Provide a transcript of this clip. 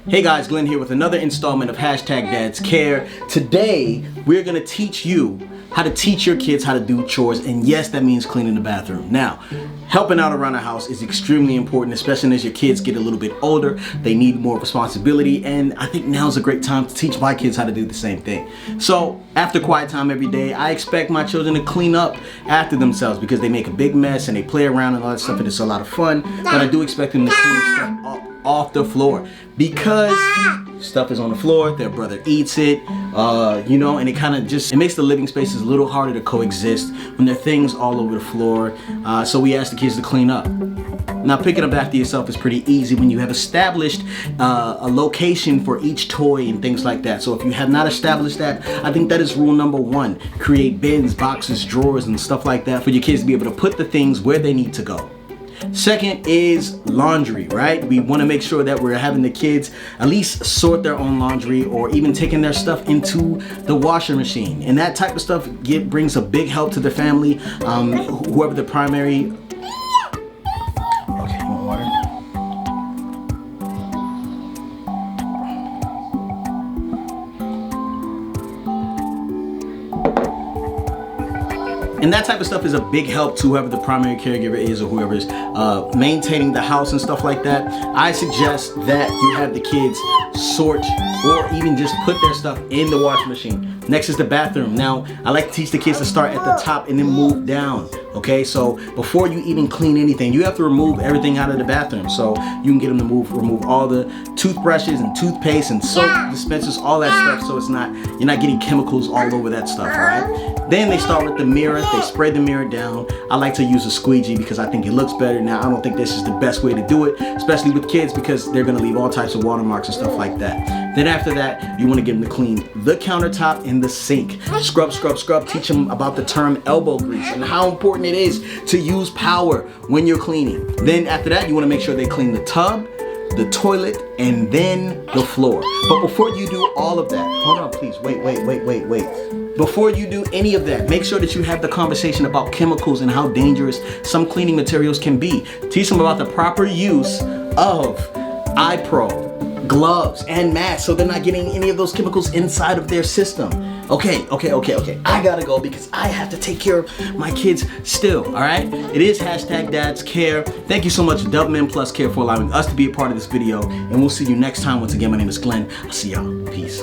Hey guys, Glenn here with another installment of Dad's Care. Today, we're gonna teach you how to teach your kids how to do chores, and yes, that means cleaning the bathroom. Now, helping out around the house is extremely important, especially as your kids get a little bit older. They need more responsibility, and I think now's a great time to teach my kids how to do the same thing. So, after quiet time every day, I expect my children to clean up after themselves because they make a big mess and they play around and all that stuff, and it's a lot of fun, but I do expect them to clean stuff off the floor because stuff is on the floor, their brother eats it, and it kind of just, it makes the living spaces a little harder to coexist when there are things all over the floor. So we ask the kids to clean up. Now, picking up after yourself is pretty easy when you have established a location for each toy and things like that. So if you have not established that, I think that is rule number one. Create bins, boxes, drawers, and stuff like that for your kids to be able to put the things where they need to go. Second is laundry, right? We want to make sure that we're having the kids at least sort their own laundry or even taking their stuff into the washer machine. And that type of stuff brings a big help to the family, whoever the primary... Okay, you want water? And that type of stuff is a big help to whoever the primary caregiver is or whoever is maintaining the house and stuff like that. I suggest that you have the kids sort or even just put their stuff in the washing machine. Next is the bathroom. Now, I like to teach the kids to start at the top and then move down. Okay, so before you even clean anything, you have to remove everything out of the bathroom. So you can get them to remove all the toothbrushes and toothpaste and soap dispensers, all that stuff. So it's not, you're not getting chemicals all over that stuff, all right? Then they start with the mirror. They spray the mirror down. I like to use a squeegee because I think it looks better. Now, I don't think this is the best way to do it, especially with kids because they're gonna leave all types of watermarks and stuff like that. Then after that, you wanna get them to clean the countertop and the sink. Scrub, scrub, scrub. Teach them about the term elbow grease and how important it is to use power when you're cleaning. Then after that, you wanna make sure they clean the tub, the toilet, and then the floor. But before you do all of that, hold on please, wait. Before you do any of that, make sure that you have the conversation about chemicals and how dangerous some cleaning materials can be. Teach them about the proper use of iPro, gloves, and masks so they're not getting any of those chemicals inside of their system. Okay. I gotta go because I have to take care of my kids still, all right? It is Dad's Care. Thank you so much, Men+Care, for allowing us to be a part of this video, and we'll see you next time. Once again, my name is Glenn. I'll see y'all. Peace.